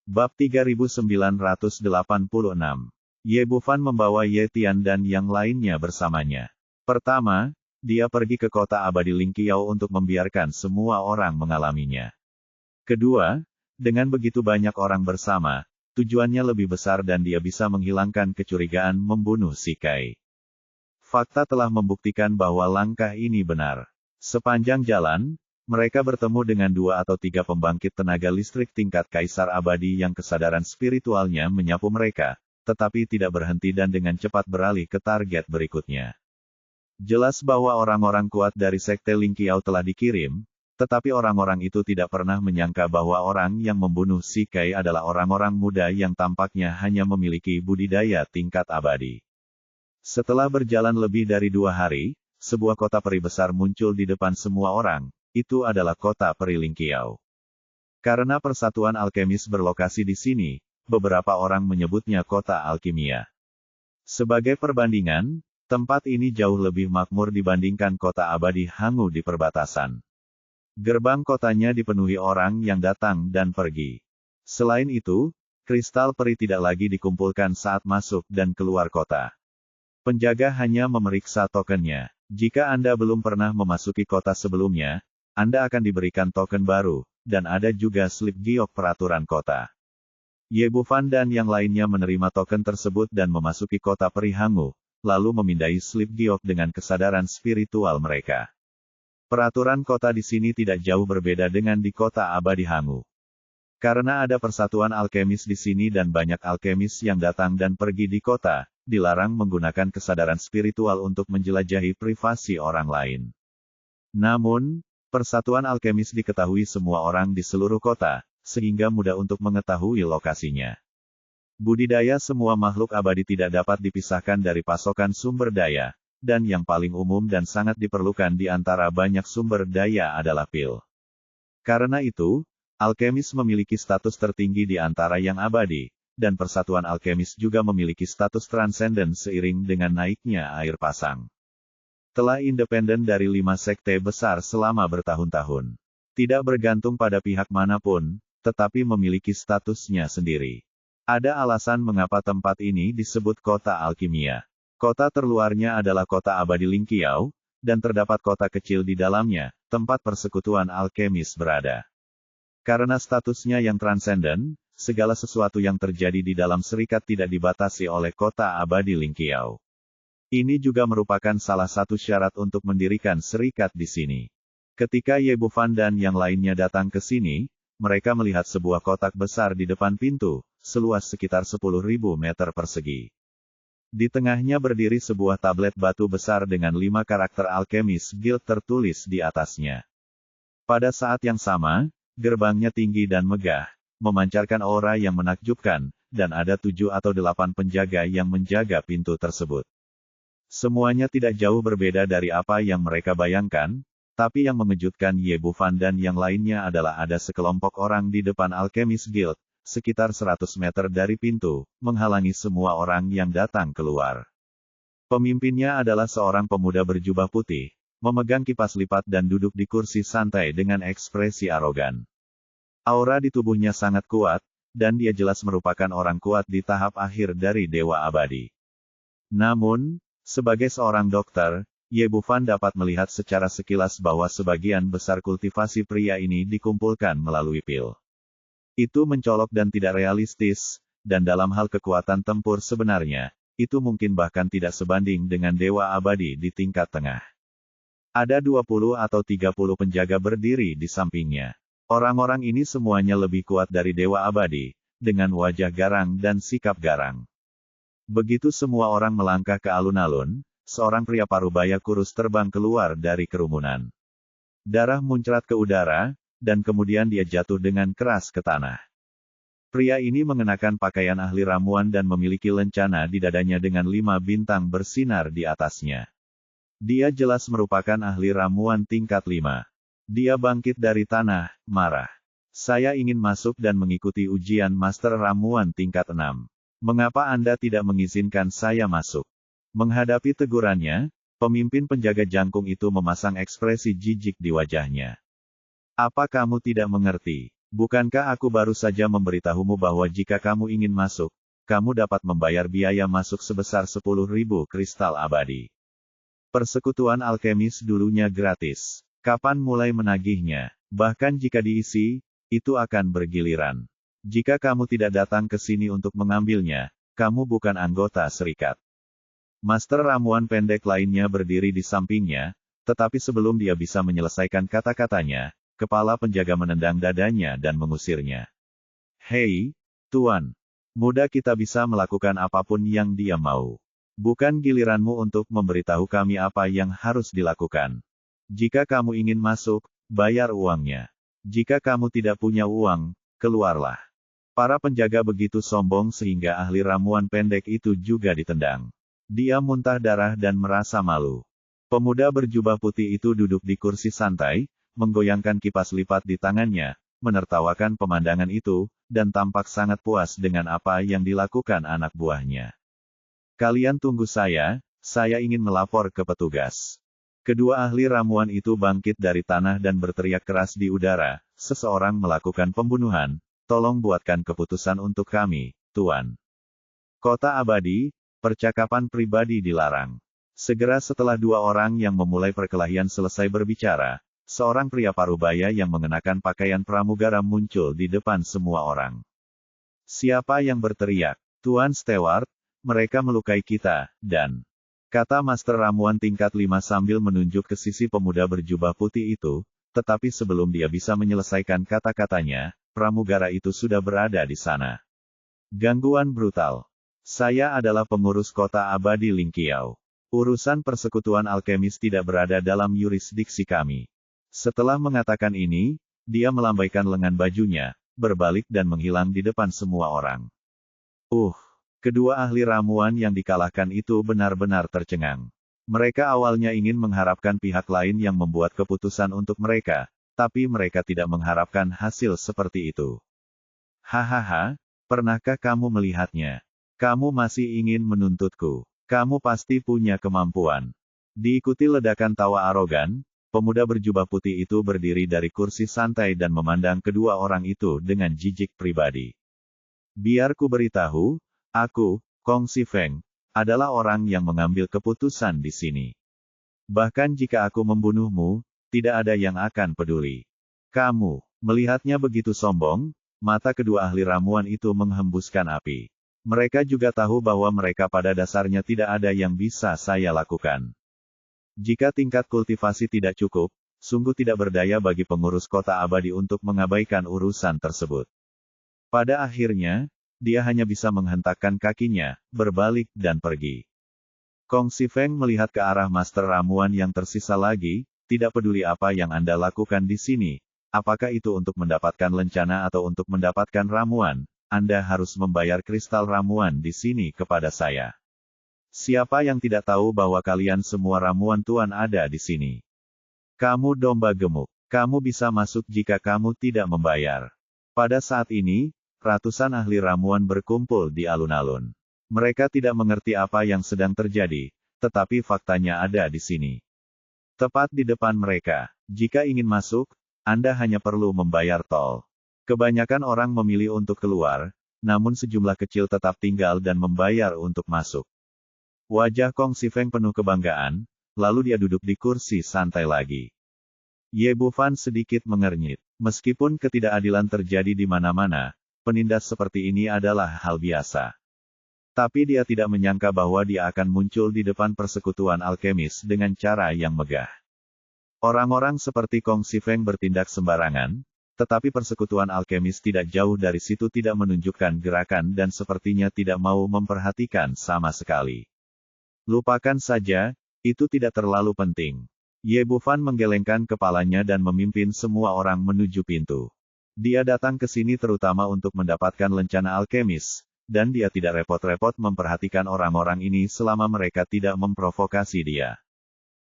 Bab 3986. Ye Bufan membawa Ye Tian dan yang lainnya bersamanya. Pertama, dia pergi ke kota abadi Lingqiao untuk membiarkan semua orang mengalaminya. Kedua, dengan begitu banyak orang bersama, tujuannya lebih besar dan dia bisa menghilangkan kecurigaan membunuh si Kai. Fakta telah membuktikan bahwa langkah ini benar. Sepanjang jalan, mereka bertemu dengan 2 atau 3 pembangkit tenaga listrik tingkat kaisar abadi yang kesadaran spiritualnya menyapu mereka, tetapi tidak berhenti dan dengan cepat beralih ke target berikutnya. Jelas bahwa orang-orang kuat dari Sekte Lingqiao telah dikirim, tetapi orang-orang itu tidak pernah menyangka bahwa orang yang membunuh si Kai adalah orang-orang muda yang tampaknya hanya memiliki budidaya tingkat abadi. Setelah berjalan lebih dari 2 hari, sebuah kota peri besar muncul di depan semua orang. Itu adalah kota peri Lingqiao. Karena persatuan alkemis berlokasi di sini, beberapa orang menyebutnya kota alkimia. Sebagai perbandingan, tempat ini jauh lebih makmur dibandingkan kota abadi Hangu di perbatasan. Gerbang kotanya dipenuhi orang yang datang dan pergi. Selain itu, kristal peri tidak lagi dikumpulkan saat masuk dan keluar kota. Penjaga hanya memeriksa tokennya. Jika Anda belum pernah memasuki kota sebelumnya, Anda akan diberikan token baru, dan ada juga slip giok peraturan kota. Ye Bufan dan yang lainnya menerima token tersebut dan memasuki kota peri Hangu, lalu memindai slip giok dengan kesadaran spiritual mereka. Peraturan kota di sini tidak jauh berbeda dengan di kota abadi Hangu. Karena ada persatuan alkemis di sini dan banyak alkemis yang datang dan pergi di kota, dilarang menggunakan kesadaran spiritual untuk menjelajahi privasi orang lain. Namun, persatuan alkemis diketahui semua orang di seluruh kota, sehingga mudah untuk mengetahui lokasinya. Budidaya semua makhluk abadi tidak dapat dipisahkan dari pasokan sumber daya, dan yang paling umum dan sangat diperlukan di antara banyak sumber daya adalah pil. Karena itu, alkemis memiliki status tertinggi di antara yang abadi, dan persatuan alkemis juga memiliki status transenden seiring dengan naiknya air pasang. Telah independen dari 5 sekte besar selama bertahun-tahun. Tidak bergantung pada pihak manapun, tetapi memiliki statusnya sendiri. Ada alasan mengapa tempat ini disebut kota alkimia. Kota terluarnya adalah kota abadi Lingqiao, dan terdapat kota kecil di dalamnya, tempat persekutuan alkemis berada. Karena statusnya yang transenden, segala sesuatu yang terjadi di dalam serikat tidak dibatasi oleh kota abadi Lingqiao. Ini juga merupakan salah satu syarat untuk mendirikan serikat di sini. Ketika Ye Bufan dan yang lainnya datang ke sini, mereka melihat sebuah kotak besar di depan pintu, seluas sekitar 10.000 meter persegi. Di tengahnya berdiri sebuah tablet batu besar dengan 5 karakter alkemis guild tertulis di atasnya. Pada saat yang sama, gerbangnya tinggi dan megah, memancarkan aura yang menakjubkan, dan ada 7 atau 8 penjaga yang menjaga pintu tersebut. Semuanya tidak jauh berbeda dari apa yang mereka bayangkan, tapi yang mengejutkan Ye Bufan dan yang lainnya adalah ada sekelompok orang di depan Alchemist Guild, sekitar 100 meter dari pintu, menghalangi semua orang yang datang keluar. Pemimpinnya adalah seorang pemuda berjubah putih, memegang kipas lipat dan duduk di kursi santai dengan ekspresi arogan. Aura di tubuhnya sangat kuat, dan dia jelas merupakan orang kuat di tahap akhir dari Dewa Abadi. Namun, sebagai seorang dokter, Ye Bufan dapat melihat secara sekilas bahwa sebagian besar kultivasi pria ini dikumpulkan melalui pil. Itu mencolok dan tidak realistis, dan dalam hal kekuatan tempur sebenarnya, itu mungkin bahkan tidak sebanding dengan Dewa Abadi di tingkat tengah. Ada 20 atau 30 penjaga berdiri di sampingnya. Orang-orang ini semuanya lebih kuat dari Dewa Abadi, dengan wajah garang dan sikap garang. Begitu semua orang melangkah ke alun-alun, seorang pria parubaya kurus terbang keluar dari kerumunan. Darah muncrat ke udara, dan kemudian dia jatuh dengan keras ke tanah. Pria ini mengenakan pakaian ahli ramuan dan memiliki lencana di dadanya dengan 5 bintang bersinar di atasnya. Dia jelas merupakan ahli ramuan tingkat 5. Dia bangkit dari tanah, marah. Saya ingin masuk dan mengikuti ujian master ramuan tingkat 6. Mengapa Anda tidak mengizinkan saya masuk? Menghadapi tegurannya, pemimpin penjaga jangkung itu memasang ekspresi jijik di wajahnya. Apa kamu tidak mengerti? Bukankah aku baru saja memberitahumu bahwa jika kamu ingin masuk, kamu dapat membayar biaya masuk sebesar 10.000 kristal abadi. Persekutuan alkemis dulunya gratis. Kapan mulai menagihnya? Bahkan jika diisi, itu akan bergiliran. Jika kamu tidak datang ke sini untuk mengambilnya, kamu bukan anggota serikat. Master ramuan pendek lainnya berdiri di sampingnya, tetapi sebelum dia bisa menyelesaikan kata-katanya, kepala penjaga menendang dadanya dan mengusirnya. Hei, Tuan. Muda kita bisa melakukan apapun yang dia mau. Bukan giliranmu untuk memberitahu kami apa yang harus dilakukan. Jika kamu ingin masuk, bayar uangnya. Jika kamu tidak punya uang, keluarlah. Para penjaga begitu sombong sehingga ahli ramuan pendek itu juga ditendang. Dia muntah darah dan merasa malu. Pemuda berjubah putih itu duduk di kursi santai, menggoyangkan kipas lipat di tangannya, menertawakan pemandangan itu, dan tampak sangat puas dengan apa yang dilakukan anak buahnya. Kalian tunggu saya ingin melapor ke petugas. Kedua ahli ramuan itu bangkit dari tanah dan berteriak keras di udara, seseorang melakukan pembunuhan, tolong buatkan keputusan untuk kami, Tuan. Kota abadi, percakapan pribadi dilarang. Segera setelah dua orang yang memulai perkelahian selesai berbicara, seorang pria parubaya yang mengenakan pakaian pramugara muncul di depan semua orang. Siapa yang berteriak? Tuan Stewart, mereka melukai kita, dan... Kata Master Ramuan tingkat 5 sambil menunjuk ke sisi pemuda berjubah putih itu, tetapi sebelum dia bisa menyelesaikan kata-katanya, pramugara itu sudah berada di sana. Gangguan brutal. Saya adalah pengurus kota abadi Lingqiao. Urusan persekutuan alkemis tidak berada dalam yurisdiksi kami. Setelah mengatakan ini, dia melambaikan lengan bajunya, berbalik dan menghilang di depan semua orang. Kedua ahli ramuan yang dikalahkan itu benar-benar tercengang. Mereka awalnya ingin mengharapkan pihak lain yang membuat keputusan untuk mereka, tapi mereka tidak mengharapkan hasil seperti itu. Hahaha, pernahkah kamu melihatnya? Kamu masih ingin menuntutku? Kamu pasti punya kemampuan. Diikuti ledakan tawa arogan, pemuda berjubah putih itu berdiri dari kursi santai dan memandang kedua orang itu dengan jijik pribadi. Biar ku beritahu, aku, Kong Xifeng, adalah orang yang mengambil keputusan di sini. Bahkan jika aku membunuhmu, tidak ada yang akan peduli. Kamu, melihatnya begitu sombong, mata kedua ahli ramuan itu menghembuskan api. Mereka juga tahu bahwa mereka pada dasarnya tidak ada yang bisa saya lakukan. Jika tingkat kultivasi tidak cukup, sungguh tidak berdaya bagi pengurus kota abadi untuk mengabaikan urusan tersebut. Pada akhirnya, dia hanya bisa menghentakkan kakinya, berbalik dan pergi. Kong Xifeng melihat ke arah Master Ramuan yang tersisa lagi, tidak peduli apa yang Anda lakukan di sini, apakah itu untuk mendapatkan lencana atau untuk mendapatkan ramuan, Anda harus membayar kristal ramuan di sini kepada saya. Siapa yang tidak tahu bahwa kalian semua ramuan Tuan ada di sini? Kamu domba gemuk. Kamu bisa masuk jika kamu tidak membayar. Pada saat ini, ratusan ahli ramuan berkumpul di alun-alun. Mereka tidak mengerti apa yang sedang terjadi, tetapi faktanya ada di sini. Tepat di depan mereka, jika ingin masuk, Anda hanya perlu membayar tol. Kebanyakan orang memilih untuk keluar, namun sejumlah kecil tetap tinggal dan membayar untuk masuk. Wajah Kong Xifeng penuh kebanggaan, lalu dia duduk di kursi santai lagi. Ye Bufan sedikit mengernyit. Meskipun ketidakadilan terjadi di mana-mana, penindas seperti ini adalah hal biasa. Tapi dia tidak menyangka bahwa dia akan muncul di depan persekutuan alkemis dengan cara yang megah. Orang-orang seperti Kong Xifeng bertindak sembarangan, tetapi persekutuan alkemis tidak jauh dari situ tidak menunjukkan gerakan dan sepertinya tidak mau memperhatikan sama sekali. Lupakan saja, itu tidak terlalu penting. Ye Bufan menggelengkan kepalanya dan memimpin semua orang menuju pintu. Dia datang ke sini terutama untuk mendapatkan lencana alkemis, dan dia tidak repot-repot memperhatikan orang-orang ini selama mereka tidak memprovokasi dia.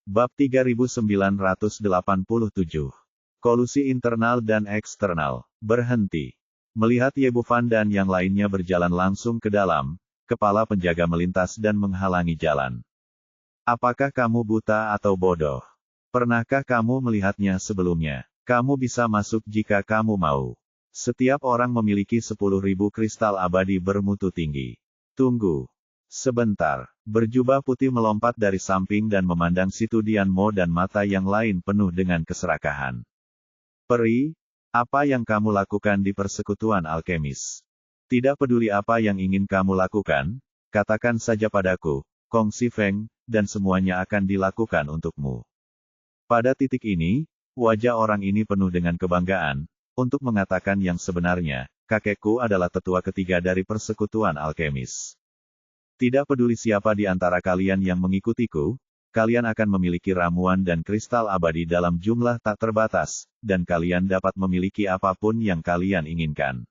Bab 3987. Kolusi internal dan eksternal. Berhenti. Melihat Ye Bufan dan yang lainnya berjalan langsung ke dalam, kepala penjaga melintas dan menghalangi jalan. Apakah kamu buta atau bodoh? Pernahkah kamu melihatnya sebelumnya? Kamu bisa masuk jika kamu mau. Setiap orang memiliki 10.000 kristal abadi bermutu tinggi. Tunggu. Sebentar. Berjubah putih melompat dari samping dan memandang Situ Dianmo dan mata yang lain penuh dengan keserakahan. Peri, apa yang kamu lakukan di persekutuan alkemis? Tidak peduli apa yang ingin kamu lakukan, katakan saja padaku, Kong Xifeng, dan semuanya akan dilakukan untukmu. Pada titik ini, wajah orang ini penuh dengan kebanggaan, untuk mengatakan yang sebenarnya, kakekku adalah tetua ketiga dari persekutuan alkemis. Tidak peduli siapa di antara kalian yang mengikutiku, kalian akan memiliki ramuan dan kristal abadi dalam jumlah tak terbatas, dan kalian dapat memiliki apapun yang kalian inginkan.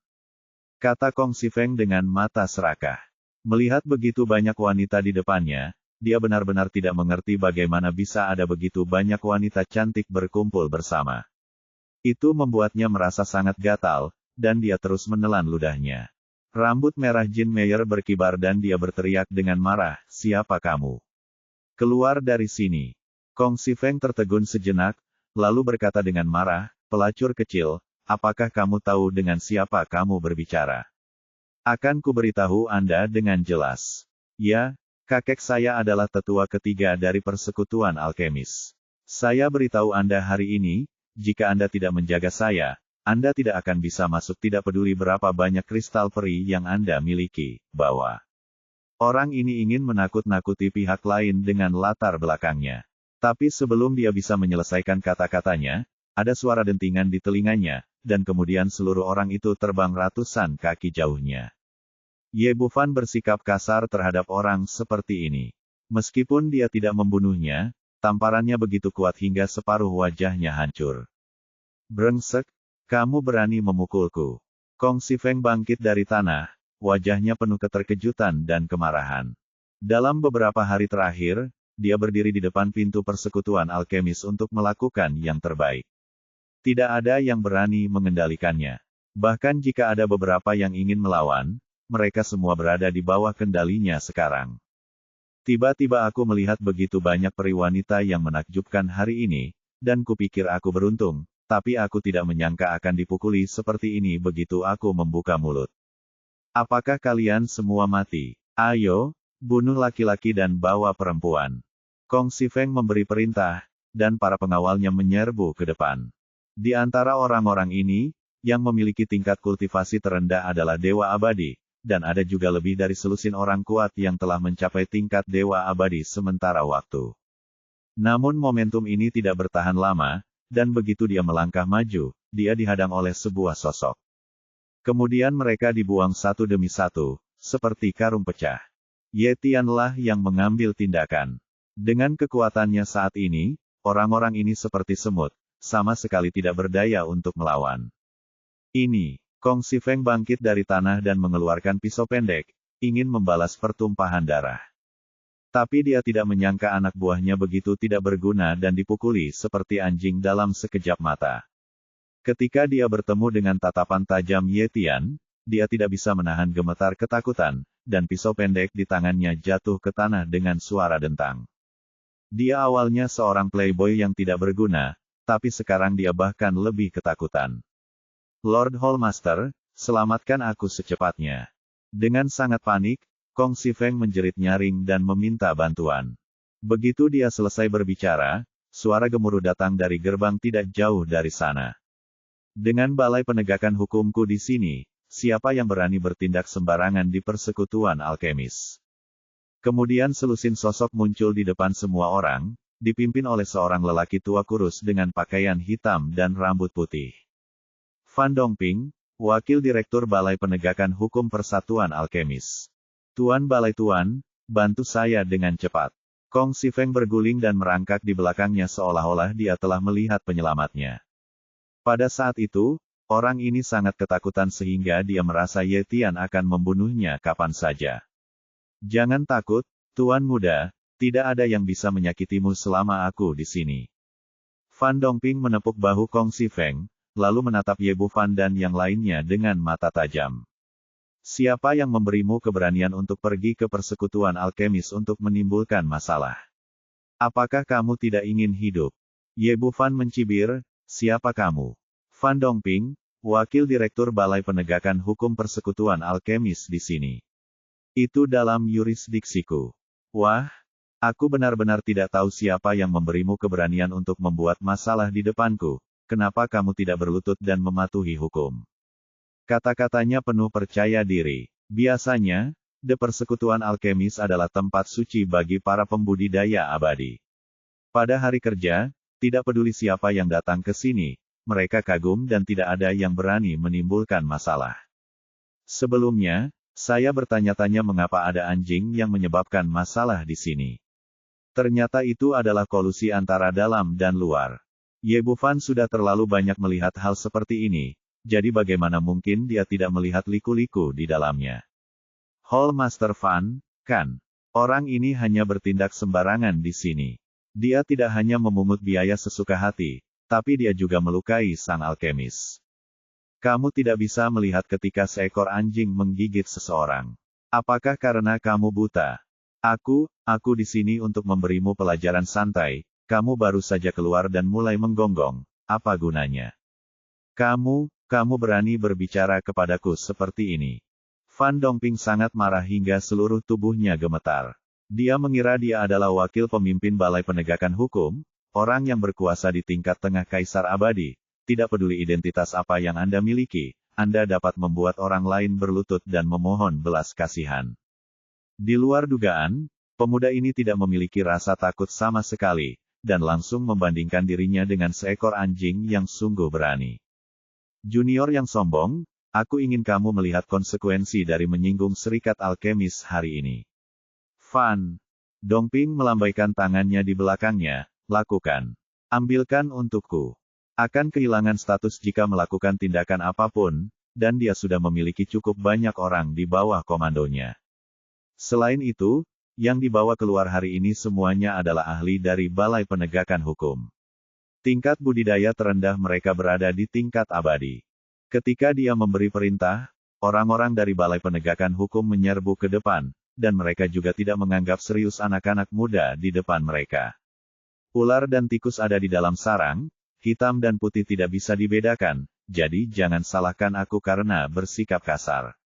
Kata Kong Xifeng dengan mata serakah. Melihat begitu banyak wanita di depannya, dia benar-benar tidak mengerti bagaimana bisa ada begitu banyak wanita cantik berkumpul bersama. Itu membuatnya merasa sangat gatal, dan dia terus menelan ludahnya. Rambut merah Jin Meyer berkibar dan dia berteriak dengan marah, siapa kamu? Keluar dari sini. Kong Xifeng tertegun sejenak, lalu berkata dengan marah, pelacur kecil, apakah kamu tahu dengan siapa kamu berbicara? Akan kuberitahu Anda dengan jelas. Ya, kakek saya adalah tetua ketiga dari persekutuan alkemis. Saya beritahu Anda hari ini, jika Anda tidak menjaga saya, Anda tidak akan bisa masuk tidak peduli berapa banyak kristal peri yang Anda miliki, bawa. Orang ini ingin menakut-nakuti pihak lain dengan latar belakangnya. Tapi sebelum dia bisa menyelesaikan kata-katanya, ada suara dentingan di telinganya, dan kemudian seluruh orang itu terbang ratusan kaki jauhnya. Ye Bufan bersikap kasar terhadap orang seperti ini. Meskipun dia tidak membunuhnya, tamparannya begitu kuat hingga separuh wajahnya hancur. Brengsek, kamu berani memukulku. Kong Xifeng bangkit dari tanah, wajahnya penuh keterkejutan dan kemarahan. Dalam beberapa hari terakhir, dia berdiri di depan pintu persekutuan alkemis untuk melakukan yang terbaik. Tidak ada yang berani mengendalikannya. Bahkan jika ada beberapa yang ingin melawan, mereka semua berada di bawah kendalinya sekarang. Tiba-tiba aku melihat begitu banyak peri wanita yang menakjubkan hari ini, dan kupikir aku beruntung, tapi aku tidak menyangka akan dipukuli seperti ini begitu aku membuka mulut. Apakah kalian semua mati? Ayo, bunuh laki-laki dan bawa perempuan. Kong Xifeng memberi perintah, dan para pengawalnya menyerbu ke depan. Di antara orang-orang ini, yang memiliki tingkat kultivasi terendah adalah Dewa Abadi, dan ada juga lebih dari selusin orang kuat yang telah mencapai tingkat Dewa Abadi sementara waktu. Namun momentum ini tidak bertahan lama, dan begitu dia melangkah maju, dia dihadang oleh sebuah sosok. Kemudian mereka dibuang satu demi satu, seperti karung pecah. Ye Tianlah yang mengambil tindakan. Dengan kekuatannya saat ini, orang-orang ini seperti semut, sama sekali tidak berdaya untuk melawan. Ini, Kong Xifeng bangkit dari tanah dan mengeluarkan pisau pendek, ingin membalas pertumpahan darah. Tapi dia tidak menyangka anak buahnya begitu tidak berguna dan dipukuli seperti anjing dalam sekejap mata. Ketika dia bertemu dengan tatapan tajam Ye Tian, dia tidak bisa menahan gemetar ketakutan, dan pisau pendek di tangannya jatuh ke tanah dengan suara dentang. Dia awalnya seorang playboy yang tidak berguna, tapi sekarang dia bahkan lebih ketakutan. Lord Hallmaster, selamatkan aku secepatnya. Dengan sangat panik, Kong Xifeng menjerit nyaring dan meminta bantuan. Begitu dia selesai berbicara, suara gemuruh datang dari gerbang tidak jauh dari sana. Dengan balai penegakan hukumku di sini, siapa yang berani bertindak sembarangan di persekutuan alkemis? Kemudian selusin sosok muncul di depan semua orang, dipimpin oleh seorang lelaki tua kurus dengan pakaian hitam dan rambut putih. Fan Dongping, Wakil Direktur Balai Penegakan Hukum Persatuan Alkemis. Tuan Balai Tuan, bantu saya dengan cepat. Kong Xifeng berguling dan merangkak di belakangnya seolah-olah dia telah melihat penyelamatnya. Pada saat itu, orang ini sangat ketakutan sehingga dia merasa Ye Tian akan membunuhnya kapan saja. Jangan takut, Tuan Muda, tidak ada yang bisa menyakitimu selama aku di sini. Fan Dongping menepuk bahu Kong Xifeng, lalu menatap Ye Bufan dan yang lainnya dengan mata tajam. Siapa yang memberimu keberanian untuk pergi ke persekutuan alkemis untuk menimbulkan masalah? Apakah kamu tidak ingin hidup? Ye Bufan mencibir, siapa kamu? Fan Dongping, Wakil Direktur Balai Penegakan Hukum Persekutuan Alkemis di sini. Itu dalam yurisdiksiku. Wah, aku benar-benar tidak tahu siapa yang memberimu keberanian untuk membuat masalah di depanku. Kenapa kamu tidak berlutut dan mematuhi hukum? Kata-katanya penuh percaya diri. Biasanya, The Persekutuan Alkemis adalah tempat suci bagi para pembudidaya abadi. Pada hari kerja, tidak peduli siapa yang datang ke sini, mereka kagum dan tidak ada yang berani menimbulkan masalah. Sebelumnya, saya bertanya-tanya mengapa ada anjing yang menyebabkan masalah di sini. Ternyata itu adalah kolusi antara dalam dan luar. Ye Bufan sudah terlalu banyak melihat hal seperti ini, jadi bagaimana mungkin dia tidak melihat liku-liku di dalamnya. Hall Master Fan, kan? Orang ini hanya bertindak sembarangan di sini. Dia tidak hanya memungut biaya sesuka hati, tapi dia juga melukai sang alkemis. Kamu tidak bisa melihat ketika seekor anjing menggigit seseorang. Apakah karena kamu buta? Aku di sini untuk memberimu pelajaran santai, kamu baru saja keluar dan mulai menggonggong, apa gunanya? Kamu berani berbicara kepadaku seperti ini. Fan Dongping sangat marah hingga seluruh tubuhnya gemetar. Dia mengira dia adalah wakil pemimpin Balai Penegakan Hukum, orang yang berkuasa di tingkat tengah Kaisar Abadi. Tidak peduli identitas apa yang Anda miliki, Anda dapat membuat orang lain berlutut dan memohon belas kasihan. Di luar dugaan, pemuda ini tidak memiliki rasa takut sama sekali, dan langsung membandingkan dirinya dengan seekor anjing yang sungguh berani. Junior yang sombong, aku ingin kamu melihat konsekuensi dari menyinggung serikat alkemis hari ini. Fan Dongping melambaikan tangannya di belakangnya. Lakukan. Ambilkan untukku. Akan kehilangan status jika melakukan tindakan apapun, dan dia sudah memiliki cukup banyak orang di bawah komandonya. Selain itu, yang dibawa keluar hari ini semuanya adalah ahli dari Balai Penegakan Hukum. Tingkat budidaya terendah mereka berada di tingkat abadi. Ketika dia memberi perintah, orang-orang dari Balai Penegakan Hukum menyerbu ke depan, dan mereka juga tidak menganggap serius anak-anak muda di depan mereka. Ular dan tikus ada di dalam sarang, hitam dan putih tidak bisa dibedakan, jadi jangan salahkan aku karena bersikap kasar.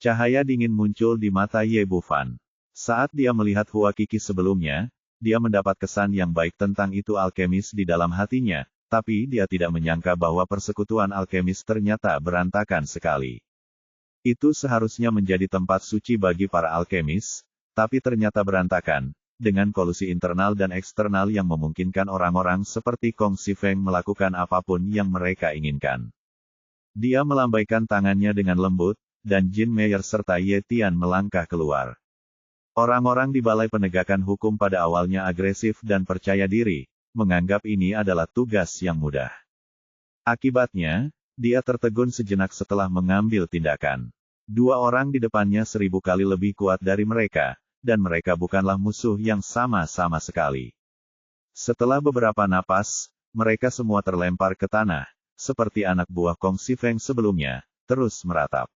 Cahaya dingin muncul di mata Ye Bufan. Saat dia melihat Hua Qi sebelumnya, dia mendapat kesan yang baik tentang itu alkemis di dalam hatinya, tapi dia tidak menyangka bahwa persekutuan alkemis ternyata berantakan sekali. Itu seharusnya menjadi tempat suci bagi para alkemis, tapi ternyata berantakan, dengan kolusi internal dan eksternal yang memungkinkan orang-orang seperti Kong Xifeng melakukan apapun yang mereka inginkan. Dia melambaikan tangannya dengan lembut, dan Jin Meyer serta Ye Tian melangkah keluar. Orang-orang di Balai Penegakan Hukum pada awalnya agresif dan percaya diri, menganggap ini adalah tugas yang mudah. Akibatnya, dia tertegun sejenak setelah mengambil tindakan. Dua orang di depannya 1000 kali lebih kuat dari mereka, dan mereka bukanlah musuh yang sama-sama sekali. Setelah beberapa napas, mereka semua terlempar ke tanah, seperti anak buah Kong Xifeng sebelumnya, terus meratap.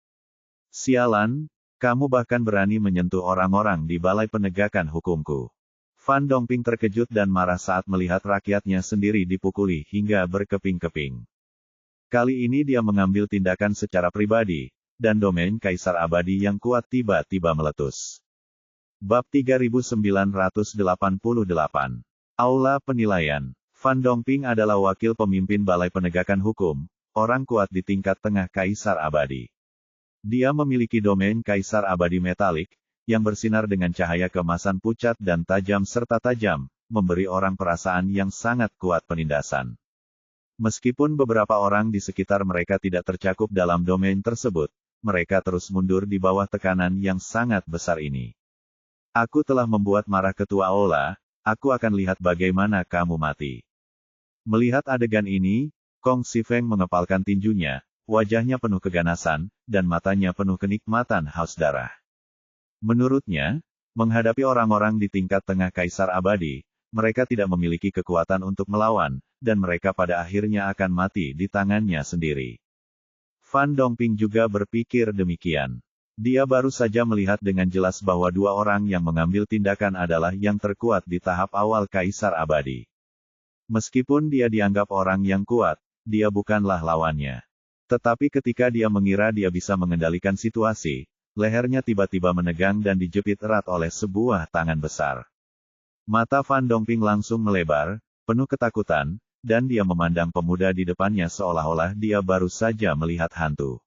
Sialan, kamu bahkan berani menyentuh orang-orang di Balai Penegakan Hukumku. Fan Dongping terkejut dan marah saat melihat rakyatnya sendiri dipukuli hingga berkeping-keping. Kali ini dia mengambil tindakan secara pribadi, dan domain Kaisar Abadi yang kuat tiba-tiba meletus. Bab 3988. Aula Penilaian. Fan Dongping adalah wakil pemimpin Balai Penegakan Hukum, orang kuat di tingkat tengah Kaisar Abadi. Dia memiliki domain Kaisar Abadi metalik, yang bersinar dengan cahaya keemasan pucat dan tajam serta tajam, memberi orang perasaan yang sangat kuat penindasan. Meskipun beberapa orang di sekitar mereka tidak tercakup dalam domain tersebut, mereka terus mundur di bawah tekanan yang sangat besar ini. Aku telah membuat marah ketua Aula, aku akan lihat bagaimana kamu mati. Melihat adegan ini, Kong Xifeng mengepalkan tinjunya, wajahnya penuh keganasan, dan matanya penuh kenikmatan haus darah. Menurutnya, menghadapi orang-orang di tingkat tengah Kaisar Abadi, mereka tidak memiliki kekuatan untuk melawan, dan mereka pada akhirnya akan mati di tangannya sendiri. Fan Dongping juga berpikir demikian. Dia baru saja melihat dengan jelas bahwa dua orang yang mengambil tindakan adalah yang terkuat di tahap awal Kaisar Abadi. Meskipun dia dianggap orang yang kuat, dia bukanlah lawannya. Tetapi ketika dia mengira dia bisa mengendalikan situasi, lehernya tiba-tiba menegang dan dijepit erat oleh sebuah tangan besar. Mata Fan Dongping langsung melebar, penuh ketakutan, dan dia memandang pemuda di depannya seolah-olah dia baru saja melihat hantu.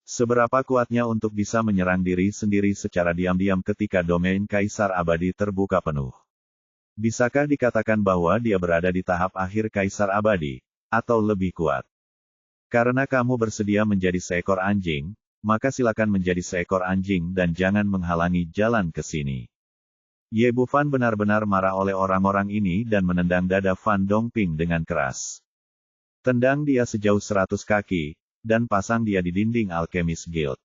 Seberapa kuatnya untuk bisa menyerang diri sendiri secara diam-diam ketika domain Kaisar Abadi terbuka penuh? Bisakah dikatakan bahwa dia berada di tahap akhir Kaisar Abadi, atau lebih kuat? Karena kamu bersedia menjadi seekor anjing, maka silakan menjadi seekor anjing dan jangan menghalangi jalan ke sini. Ye Bufan benar-benar marah oleh orang-orang ini dan menendang dada Fan Dongping dengan keras. Tendang dia sejauh 100 kaki, dan pasang dia di dinding Alchemist Guild.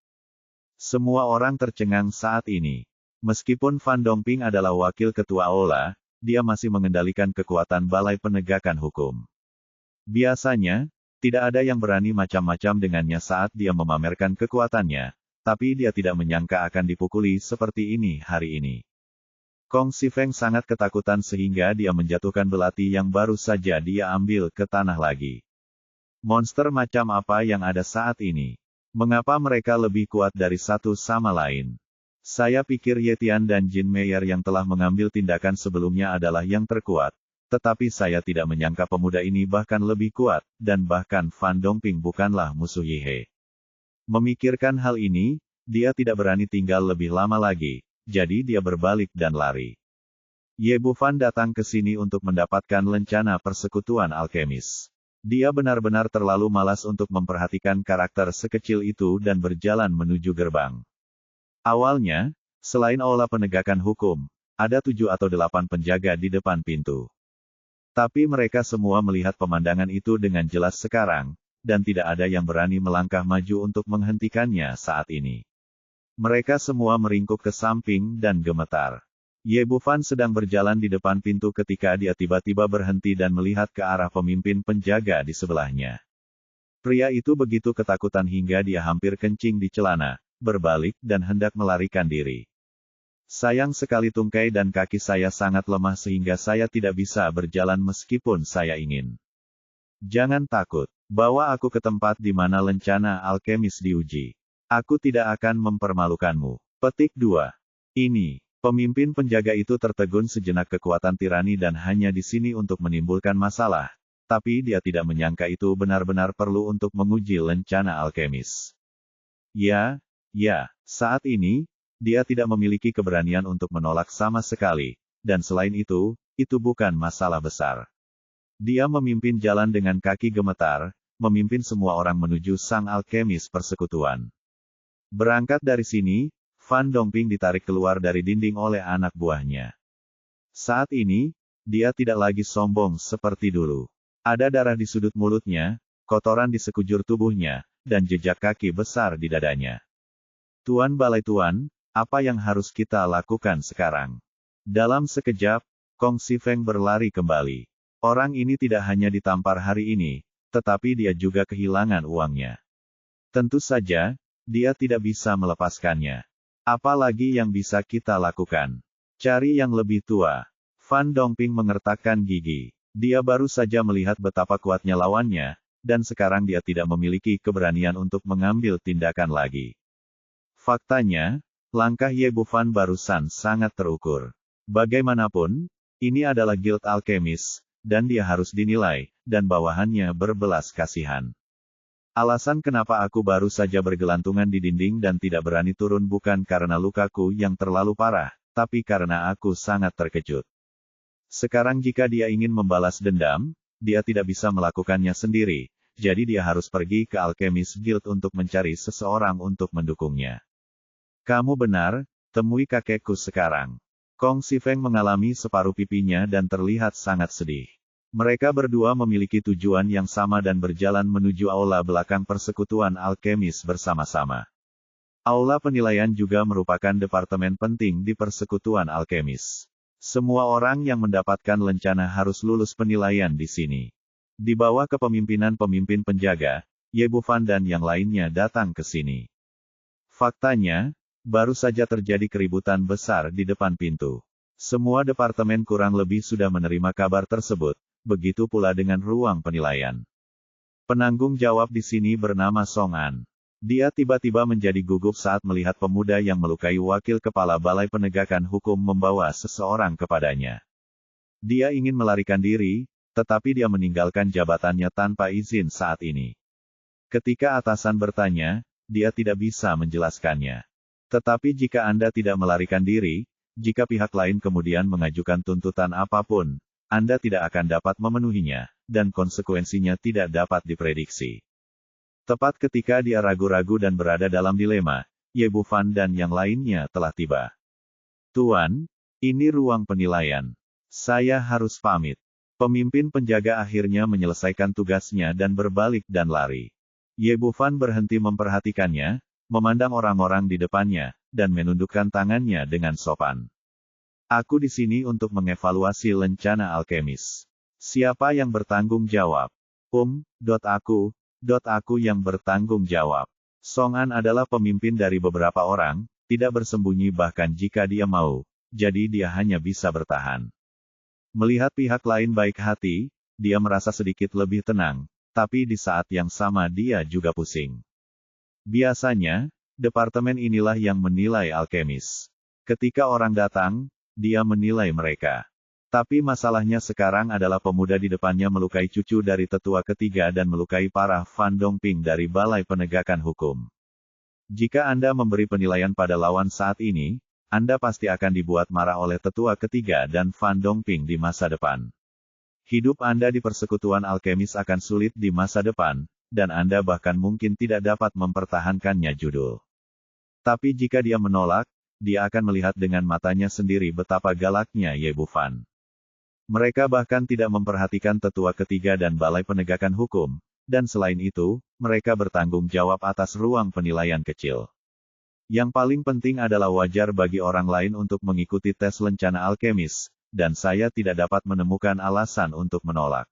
Semua orang tercengang saat ini. Meskipun Fan Dongping adalah wakil ketua Aula, dia masih mengendalikan kekuatan Balai Penegakan Hukum. Biasanya, tidak ada yang berani macam-macam dengannya saat dia memamerkan kekuatannya, tapi dia tidak menyangka akan dipukuli seperti ini hari ini. Kong Xifeng sangat ketakutan sehingga dia menjatuhkan belati yang baru saja dia ambil ke tanah lagi. Monster macam apa yang ada saat ini? Mengapa mereka lebih kuat dari satu sama lain? Saya pikir Ye Tian dan Jin Meier yang telah mengambil tindakan sebelumnya adalah yang terkuat, tetapi saya tidak menyangka pemuda ini bahkan lebih kuat, dan bahkan Fan Dongping bukanlah musuh Ye He. Memikirkan hal ini, dia tidak berani tinggal lebih lama lagi. Jadi dia berbalik dan lari. Ye Bufan datang ke sini untuk mendapatkan lencana persekutuan alkemis. Dia benar-benar terlalu malas untuk memperhatikan karakter sekecil itu dan berjalan menuju gerbang. Awalnya, selain Aula Penegakan Hukum, ada 7 atau 8 penjaga di depan pintu. Tapi mereka semua melihat pemandangan itu dengan jelas sekarang, dan tidak ada yang berani melangkah maju untuk menghentikannya saat ini. Mereka semua meringkuk ke samping dan gemetar. Ye Bufan sedang berjalan di depan pintu ketika dia tiba-tiba berhenti dan melihat ke arah pemimpin penjaga di sebelahnya. Pria itu begitu ketakutan hingga dia hampir kencing di celana, berbalik dan hendak melarikan diri. Sayang sekali tungkai dan kaki saya sangat lemah sehingga saya tidak bisa berjalan meskipun saya ingin. Jangan takut, bawa aku ke tempat di mana lencana alkemis diuji. Aku tidak akan mempermalukanmu. Petik 2. Ini, pemimpin penjaga itu tertegun sejenak kekuatan tirani dan hanya di sini untuk menimbulkan masalah, tapi dia tidak menyangka itu benar-benar perlu untuk menguji lencana alkemis. Ya, saat ini, dia tidak memiliki keberanian untuk menolak sama sekali, dan selain itu bukan masalah besar. Dia memimpin jalan dengan kaki gemetar, memimpin semua orang menuju sang alkemis persekutuan. Berangkat dari sini, Fan Dongping ditarik keluar dari dinding oleh anak buahnya. Saat ini, dia tidak lagi sombong seperti dulu. Ada darah di sudut mulutnya, kotoran di sekujur tubuhnya, dan jejak kaki besar di dadanya. Tuan Balai Tuan, apa yang harus kita lakukan sekarang? Dalam sekejap, Kong Xifeng berlari kembali. Orang ini tidak hanya ditampar hari ini, tetapi dia juga kehilangan uangnya. Tentu saja, dia tidak bisa melepaskannya. Apalagi yang bisa kita lakukan? Cari yang lebih tua. Fan Dongping mengertakkan gigi. Dia baru saja melihat betapa kuatnya lawannya, dan sekarang dia tidak memiliki keberanian untuk mengambil tindakan lagi. Faktanya, langkah Ye Bufan barusan sangat terukur. Bagaimanapun, ini adalah Guild Alkemis, dan dia harus dinilai, dan bawahannya berbelas kasihan. Alasan kenapa aku baru saja bergelantungan di dinding dan tidak berani turun bukan karena lukaku yang terlalu parah, tapi karena aku sangat terkejut. Sekarang jika dia ingin membalas dendam, dia tidak bisa melakukannya sendiri, jadi dia harus pergi ke Alchemist Guild untuk mencari seseorang untuk mendukungnya. Kamu benar, temui kakekku sekarang. Kong Xifeng mengalami separuh pipinya dan terlihat sangat sedih. Mereka berdua memiliki tujuan yang sama dan berjalan menuju aula belakang persekutuan alkemis bersama-sama. Aula penilaian juga merupakan departemen penting di persekutuan alkemis. Semua orang yang mendapatkan lencana harus lulus penilaian di sini. Di bawah kepemimpinan pemimpin penjaga, Ye Bufan dan yang lainnya datang ke sini. Faktanya, baru saja terjadi keributan besar di depan pintu. Semua departemen kurang lebih sudah menerima kabar tersebut. Begitu pula dengan ruang penilaian. Penanggung jawab di sini bernama Song An. Dia tiba-tiba menjadi gugup saat melihat pemuda yang melukai wakil kepala Balai Penegakan Hukum membawa seseorang kepadanya. Dia ingin melarikan diri, tetapi dia meninggalkan jabatannya tanpa izin saat ini. Ketika atasan bertanya, dia tidak bisa menjelaskannya. Tetapi jika Anda tidak melarikan diri, jika pihak lain kemudian mengajukan tuntutan apapun, Anda tidak akan dapat memenuhinya, dan konsekuensinya tidak dapat diprediksi. Tepat ketika dia ragu-ragu dan berada dalam dilema, Ye Bufan dan yang lainnya telah tiba. Tuan, ini ruang penilaian. Saya harus pamit. Pemimpin penjaga akhirnya menyelesaikan tugasnya dan berbalik dan lari. Ye Bufan berhenti memperhatikannya, memandang orang-orang di depannya, dan menundukkan tangannya dengan sopan. Aku di sini untuk mengevaluasi lencana alkemis. Siapa yang bertanggung jawab? Aku yang bertanggung jawab. Song An adalah pemimpin dari beberapa orang, tidak bersembunyi bahkan jika dia mau, jadi dia hanya bisa bertahan. Melihat pihak lain baik hati, dia merasa sedikit lebih tenang, tapi di saat yang sama dia juga pusing. Biasanya, departemen inilah yang menilai alkemis. Ketika orang datang, dia menilai mereka. Tapi masalahnya sekarang adalah pemuda di depannya melukai cucu dari tetua ketiga dan melukai parah Fan Dongping dari Balai Penegakan Hukum. Jika Anda memberi penilaian pada lawan saat ini, Anda pasti akan dibuat marah oleh tetua ketiga dan Fan Dongping di masa depan. Hidup Anda di persekutuan alkemis akan sulit di masa depan, dan Anda bahkan mungkin tidak dapat mempertahankannya judul. Tapi jika dia menolak, dia akan melihat dengan matanya sendiri betapa galaknya Ye Bufan. Mereka bahkan tidak memperhatikan tetua ketiga dan Balai Penegakan Hukum, dan selain itu, mereka bertanggung jawab atas ruang penilaian kecil. Yang paling penting adalah wajar bagi orang lain untuk mengikuti tes lencana alkemis, dan saya tidak dapat menemukan alasan untuk menolak.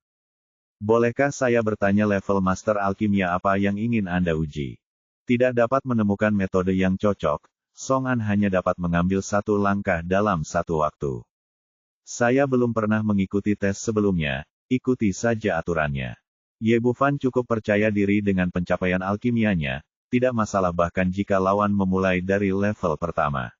Bolehkah saya bertanya level Master Alkimia apa yang ingin Anda uji? Tidak dapat menemukan metode yang cocok, Song An hanya dapat mengambil satu langkah dalam satu waktu. Saya belum pernah mengikuti tes sebelumnya, ikuti saja aturannya. Ye Bufan cukup percaya diri dengan pencapaian alkimianya, tidak masalah bahkan jika lawan memulai dari level pertama.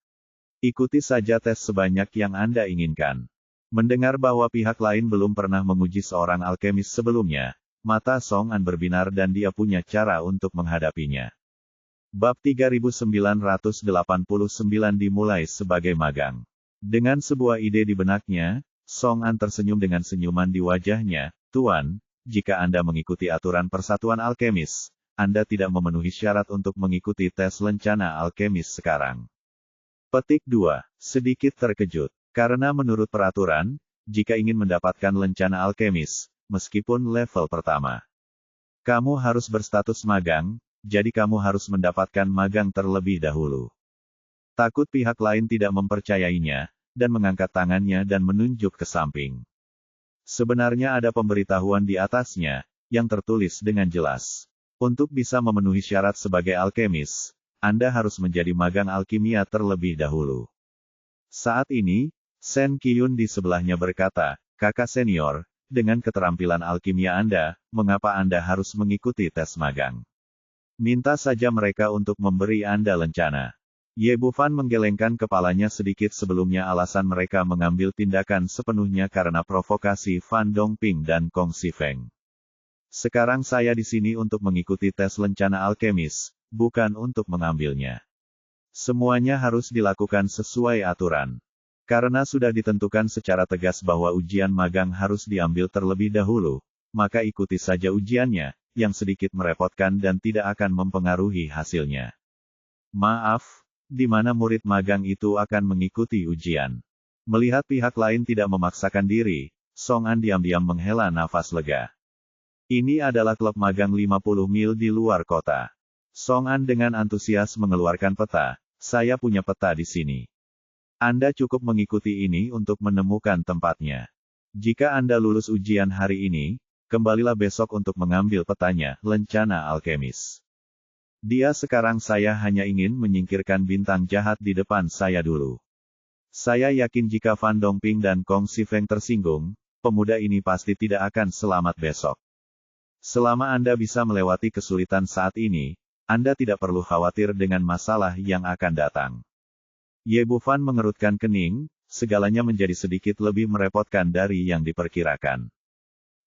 Ikuti saja tes sebanyak yang Anda inginkan. Mendengar bahwa pihak lain belum pernah menguji seorang alkemis sebelumnya, mata Song An berbinar dan dia punya cara untuk menghadapinya. Bab 3989 dimulai sebagai magang. Dengan sebuah ide di benaknya, Song An tersenyum dengan senyuman di wajahnya. Tuan, jika Anda mengikuti aturan persatuan alkemis, Anda tidak memenuhi syarat untuk mengikuti tes lencana alkemis sekarang. Petik 2. Sedikit terkejut. Karena menurut peraturan, jika ingin mendapatkan lencana alkemis, meskipun level pertama, kamu harus berstatus magang, jadi kamu harus mendapatkan magang terlebih dahulu. Takut pihak lain tidak mempercayainya, dan mengangkat tangannya dan menunjuk ke samping. Sebenarnya ada pemberitahuan di atasnya, yang tertulis dengan jelas. Untuk bisa memenuhi syarat sebagai alkemis, Anda harus menjadi magang alkimia terlebih dahulu. Saat ini, Sen Qiyun di sebelahnya berkata, kakak senior, dengan keterampilan alkimia Anda, mengapa Anda harus mengikuti tes magang? Minta saja mereka untuk memberi Anda lencana. Ye Bufan menggelengkan kepalanya sedikit sebelumnya alasan mereka mengambil tindakan sepenuhnya karena provokasi Fan Dongping dan Kong Sifeng. Sekarang saya di sini untuk mengikuti tes lencana alkemis, bukan untuk mengambilnya. Semuanya harus dilakukan sesuai aturan. Karena sudah ditentukan secara tegas bahwa ujian magang harus diambil terlebih dahulu, maka ikuti saja ujiannya, yang sedikit merepotkan dan tidak akan mempengaruhi hasilnya. Maaf, di mana murid magang itu akan mengikuti ujian. Melihat pihak lain tidak memaksakan diri, Song An diam-diam menghela nafas lega. Ini adalah klub magang 50 mil di luar kota. Song An dengan antusias mengeluarkan peta. Saya punya peta di sini. Anda cukup mengikuti ini untuk menemukan tempatnya. Jika Anda lulus ujian hari ini, kembalilah besok untuk mengambil petanya, lencana alkemis. Dia sekarang saya hanya ingin menyingkirkan bintang jahat di depan saya dulu. Saya yakin jika Fan Dongping dan Kong Sifeng tersinggung, pemuda ini pasti tidak akan selamat besok. Selama Anda bisa melewati kesulitan saat ini, Anda tidak perlu khawatir dengan masalah yang akan datang. Ye Bufan mengerutkan kening, segalanya menjadi sedikit lebih merepotkan dari yang diperkirakan.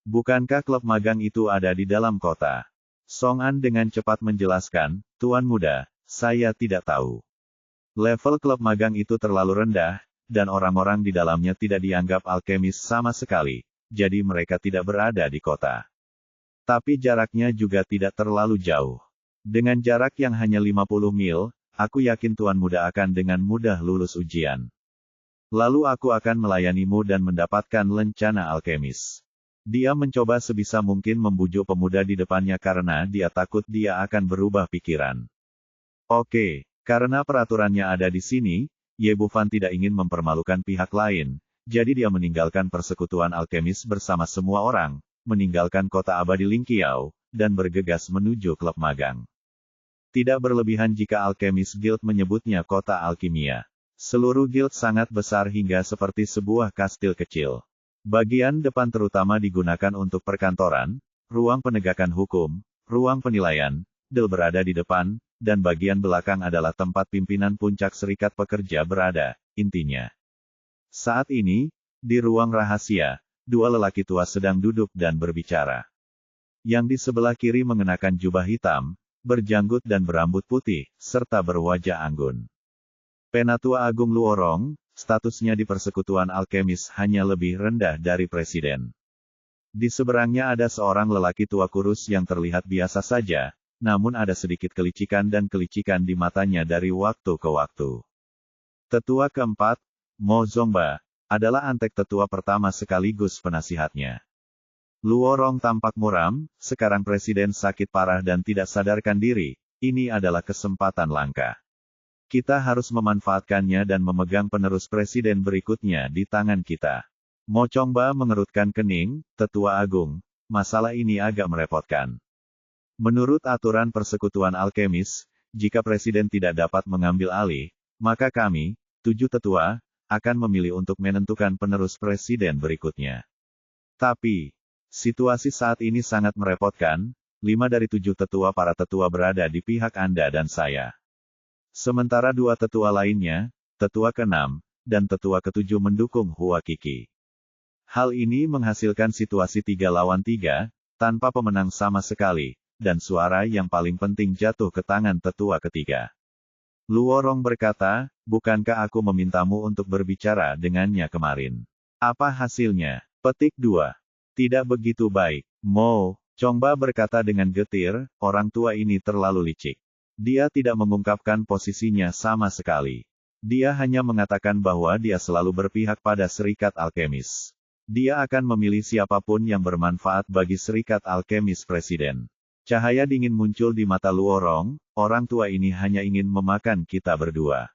Bukankah klub magang itu ada di dalam kota? Song An dengan cepat menjelaskan, Tuan Muda, saya tidak tahu. Level klub magang itu terlalu rendah, dan orang-orang di dalamnya tidak dianggap alkemis sama sekali, jadi mereka tidak berada di kota. Tapi jaraknya juga tidak terlalu jauh. Dengan jarak yang hanya 50 mil, aku yakin Tuan Muda akan dengan mudah lulus ujian. Lalu aku akan melayanimu dan mendapatkan lencana alkemis. Dia mencoba sebisa mungkin membujuk pemuda di depannya karena dia takut dia akan berubah pikiran. Oke, karena peraturannya ada di sini, Ye Bufan tidak ingin mempermalukan pihak lain, jadi dia meninggalkan persekutuan alkemis bersama semua orang, meninggalkan kota abadi Lingqiao, dan bergegas menuju klub magang. Tidak berlebihan jika Alchemist Guild menyebutnya kota alkimia. Seluruh guild sangat besar hingga seperti sebuah kastil kecil. Bagian depan terutama digunakan untuk perkantoran, ruang penegakan hukum, ruang penilaian, del berada di depan, dan bagian belakang adalah tempat pimpinan puncak serikat pekerja berada, intinya. Saat ini, di ruang rahasia, dua lelaki tua sedang duduk dan berbicara. Yang di sebelah kiri mengenakan jubah hitam, berjanggut dan berambut putih, serta berwajah anggun. Penatua Agung Luorong, statusnya di persekutuan alkemis hanya lebih rendah dari presiden. Di seberangnya ada seorang lelaki tua kurus yang terlihat biasa saja, namun ada sedikit kelicikan dan kelicikan di matanya dari waktu ke waktu. Tetua keempat, Mo Zongba, adalah antek tetua pertama sekaligus penasihatnya. Luorong tampak muram, sekarang presiden sakit parah dan tidak sadarkan diri, ini adalah kesempatan langka. Kita harus memanfaatkannya dan memegang penerus presiden berikutnya di tangan kita. Mo Chongba mengerutkan kening, Tetua Agung, masalah ini agak merepotkan. Menurut aturan persekutuan alkemis, jika presiden tidak dapat mengambil alih, maka kami, 7 tetua, akan memilih untuk menentukan penerus presiden berikutnya. Tapi, situasi saat ini sangat merepotkan, 5 dari 7 tetua para tetua berada di pihak Anda dan saya. Sementara 2 tetua lainnya, tetua ke-6, dan tetua ke-7 mendukung Hua Qi. Hal ini menghasilkan situasi 3 lawan 3, tanpa pemenang sama sekali, dan suara yang paling penting jatuh ke tangan tetua ketiga. Luorong berkata, bukankah aku memintamu untuk berbicara dengannya kemarin? Apa hasilnya? Petik 2. Tidak begitu baik. Mo Chongba berkata dengan getir, orang tua ini terlalu licik. Dia tidak mengungkapkan posisinya sama sekali. Dia hanya mengatakan bahwa dia selalu berpihak pada serikat alkemis. Dia akan memilih siapapun yang bermanfaat bagi serikat alkemis presiden. Cahaya dingin muncul di mata Luorong, orang tua ini hanya ingin memakan kita berdua.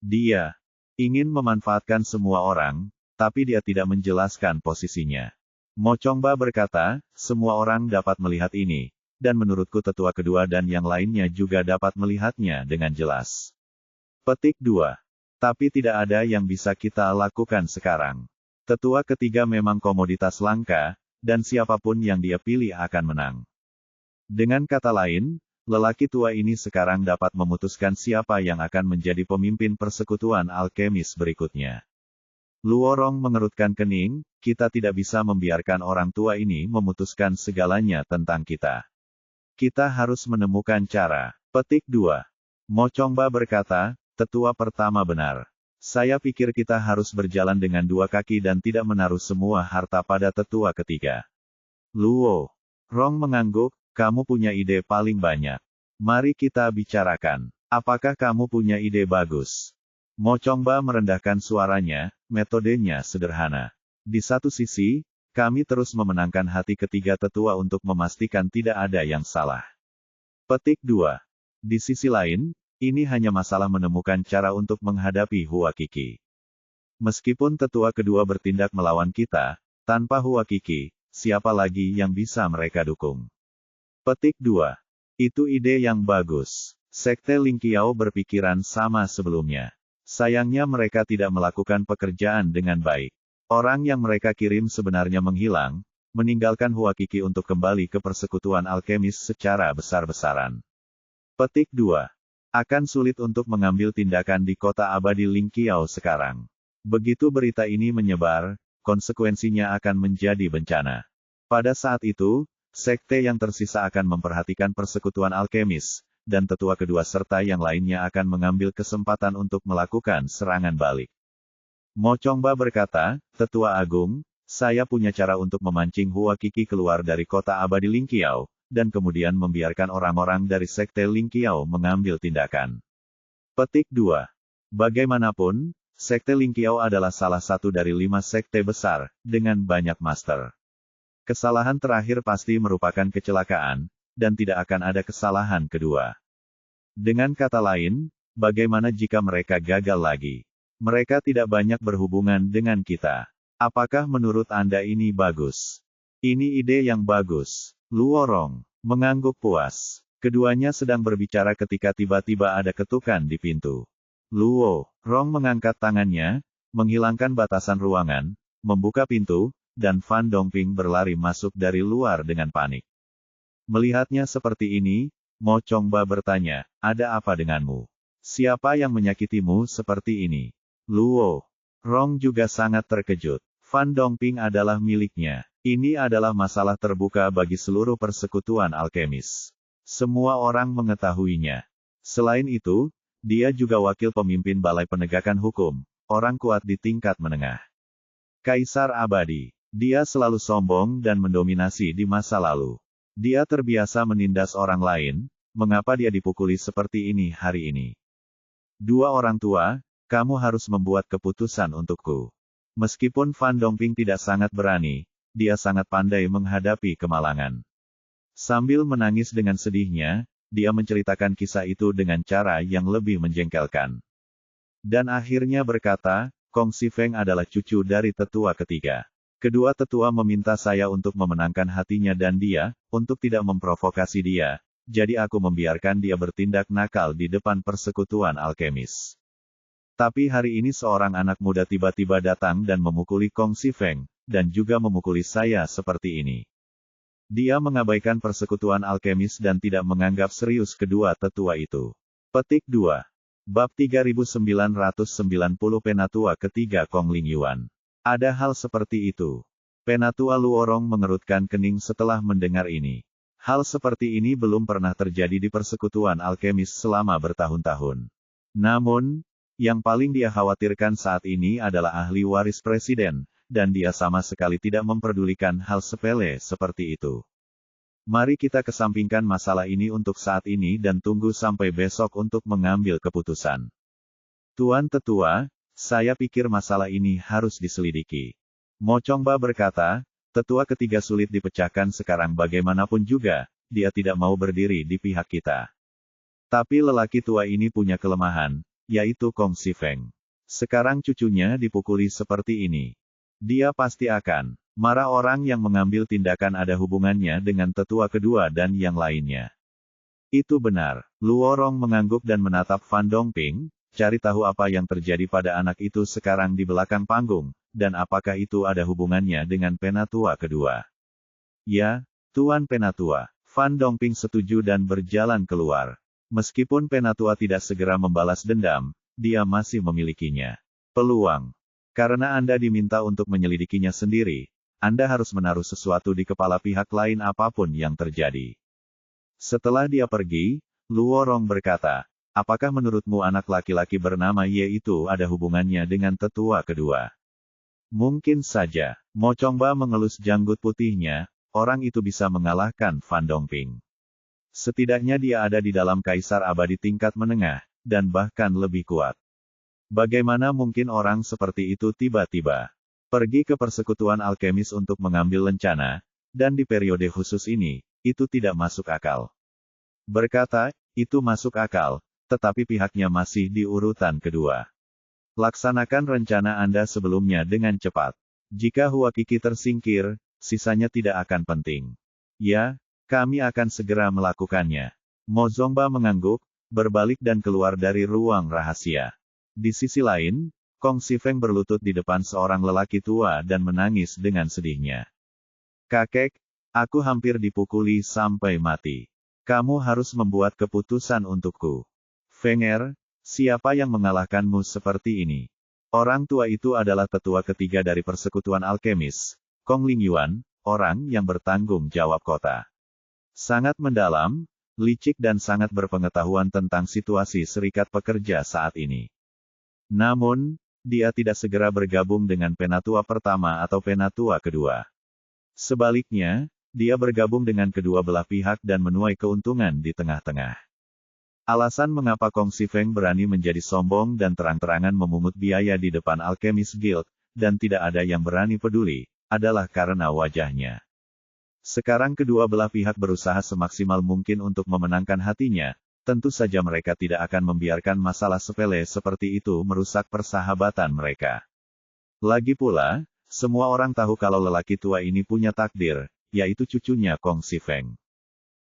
Dia ingin memanfaatkan semua orang, tapi dia tidak menjelaskan posisinya. Mo Chongba berkata, semua orang dapat melihat ini, dan menurutku tetua kedua dan yang lainnya juga dapat melihatnya dengan jelas. Petik 2. Tapi tidak ada yang bisa kita lakukan sekarang. Tetua ketiga memang komoditas langka, dan siapapun yang dia pilih akan menang. Dengan kata lain, lelaki tua ini sekarang dapat memutuskan siapa yang akan menjadi pemimpin persekutuan alkemis berikutnya. Luorong mengerutkan kening, kita tidak bisa membiarkan orang tua ini memutuskan segalanya tentang kita. Kita harus menemukan cara. Petik 2. Mo Chongba berkata, tetua pertama benar. Saya pikir kita harus berjalan dengan 2 kaki dan tidak menaruh semua harta pada tetua ketiga. Luo Rong mengangguk, kamu punya ide paling banyak. Mari kita bicarakan. Apakah kamu punya ide bagus? Mo Chongba merendahkan suaranya, metodenya sederhana. Di satu sisi, kami terus memenangkan hati ketiga tetua untuk memastikan tidak ada yang salah. Petik 2. Di sisi lain, ini hanya masalah menemukan cara untuk menghadapi Hua Qi. Meskipun tetua kedua bertindak melawan kita, tanpa Hua Qi, siapa lagi yang bisa mereka dukung? Petik 2. Itu ide yang bagus. Sekte Lingqiao berpikiran sama sebelumnya. Sayangnya mereka tidak melakukan pekerjaan dengan baik. Orang yang mereka kirim sebenarnya menghilang, meninggalkan Huakiki untuk kembali ke persekutuan alkemis secara besar-besaran. Petik 2. Akan sulit untuk mengambil tindakan di kota abadi Lingqiao sekarang. Begitu berita ini menyebar, konsekuensinya akan menjadi bencana. Pada saat itu, sekte yang tersisa akan memperhatikan persekutuan alkemis, dan tetua kedua serta yang lainnya akan mengambil kesempatan untuk melakukan serangan balik. Mo Chongba berkata, Tetua Agung, saya punya cara untuk memancing Huakiki keluar dari kota abadi Lingqiao, dan kemudian membiarkan orang-orang dari sekte Lingqiao mengambil tindakan. Petik 2. Bagaimanapun, sekte Lingqiao adalah salah satu dari 5 sekte besar, dengan banyak master. Kesalahan terakhir pasti merupakan kecelakaan, dan tidak akan ada kesalahan kedua. Dengan kata lain, bagaimana jika mereka gagal lagi? Mereka tidak banyak berhubungan dengan kita. Apakah menurut Anda ini bagus? Ini ide yang bagus. Luorong mengangguk puas. Keduanya sedang berbicara ketika tiba-tiba ada ketukan di pintu. Luorong mengangkat tangannya, menghilangkan batasan ruangan, membuka pintu, dan Fan Dongping berlari masuk dari luar dengan panik. Melihatnya seperti ini, Mo Chongba bertanya, ada apa denganmu? Siapa yang menyakitimu seperti ini? Luorong juga sangat terkejut. Fan Dongping adalah miliknya. Ini adalah masalah terbuka bagi seluruh persekutuan alkemis. Semua orang mengetahuinya. Selain itu, dia juga wakil pemimpin Balai Penegakan Hukum, orang kuat di tingkat menengah. Kaisar abadi. Dia selalu sombong dan mendominasi di masa lalu. Dia terbiasa menindas orang lain, mengapa dia dipukuli seperti ini hari ini? Dua orang tua, kamu harus membuat keputusan untukku. Meskipun Fan Dongping tidak sangat berani, dia sangat pandai menghadapi kemalangan. Sambil menangis dengan sedihnya, dia menceritakan kisah itu dengan cara yang lebih menjengkelkan. Dan akhirnya berkata, Kong Xifeng adalah cucu dari tetua ketiga. Kedua tetua meminta saya untuk memenangkan hatinya dan dia, untuk tidak memprovokasi dia, jadi aku membiarkan dia bertindak nakal di depan persekutuan alkemis. Tapi hari ini seorang anak muda tiba-tiba datang dan memukuli Kong Xifeng, dan juga memukuli saya seperti ini. Dia mengabaikan persekutuan alkemis dan tidak menganggap serius kedua tetua itu. Petik 2. Bab 3990 Penatua ketiga Kong Lingyuan. Ada hal seperti itu. Penatua Luorong mengerutkan kening setelah mendengar ini. Hal seperti ini belum pernah terjadi di persekutuan alkemis selama bertahun-tahun. Namun, yang paling dia khawatirkan saat ini adalah ahli waris presiden, dan dia sama sekali tidak memperdulikan hal sepele seperti itu. Mari kita kesampingkan masalah ini untuk saat ini dan tunggu sampai besok untuk mengambil keputusan. Tuan Tetua, saya pikir masalah ini harus diselidiki. Mo Chongba berkata, tetua ketiga sulit dipecahkan sekarang bagaimanapun juga, dia tidak mau berdiri di pihak kita. Tapi lelaki tua ini punya kelemahan, yaitu Kong Xifeng. Sekarang cucunya dipukuli seperti ini. Dia pasti akan marah. Orang yang mengambil tindakan ada hubungannya dengan tetua kedua dan yang lainnya. Itu benar. Luorong mengangguk dan menatap Fan Dongping, cari tahu apa yang terjadi pada anak itu sekarang di belakang panggung, dan apakah itu ada hubungannya dengan penatua kedua. Ya, Tuan Penatua. Fan Dongping setuju dan berjalan keluar. Meskipun penatua tidak segera membalas dendam, dia masih memilikinya peluang. Karena Anda diminta untuk menyelidikinya sendiri, Anda harus menaruh sesuatu di kepala pihak lain apapun yang terjadi. Setelah dia pergi, Luorong berkata, apakah menurutmu anak laki-laki bernama Ye itu ada hubungannya dengan tetua kedua? Mungkin saja. Mo Chongba mengelus janggut putihnya, orang itu bisa mengalahkan Fan Dongping. Setidaknya dia ada di dalam kaisar abadi tingkat menengah, dan bahkan lebih kuat. Bagaimana mungkin orang seperti itu tiba-tiba pergi ke persekutuan alkemis untuk mengambil lencana, dan di periode khusus ini, itu tidak masuk akal. Berkata, itu masuk akal, tetapi pihaknya masih di urutan kedua. Laksanakan rencana Anda sebelumnya dengan cepat. Jika Huakiki tersingkir, sisanya tidak akan penting. Ya, kami akan segera melakukannya. Mo Zongba mengangguk, berbalik dan keluar dari ruang rahasia. Di sisi lain, Kong Xifeng berlutut di depan seorang lelaki tua dan menangis dengan sedihnya. Kakek, aku hampir dipukuli sampai mati. Kamu harus membuat keputusan untukku. Feng Er, siapa yang mengalahkanmu seperti ini? Orang tua itu adalah tetua ketiga dari persekutuan alkemis, Kong Lingyuan, orang yang bertanggung jawab kota. Sangat mendalam, licik dan sangat berpengetahuan tentang situasi serikat pekerja saat ini. Namun, dia tidak segera bergabung dengan penatua pertama atau penatua kedua. Sebaliknya, dia bergabung dengan kedua belah pihak dan menuai keuntungan di tengah-tengah. Alasan mengapa Kong Xifeng berani menjadi sombong dan terang-terangan memungut biaya di depan Alchemist Guild, dan tidak ada yang berani peduli, adalah karena wajahnya. Sekarang kedua belah pihak berusaha semaksimal mungkin untuk memenangkan hatinya, tentu saja mereka tidak akan membiarkan masalah sepele seperti itu merusak persahabatan mereka. Lagi pula, semua orang tahu kalau lelaki tua ini punya takdir, yaitu cucunya Kong Xifeng.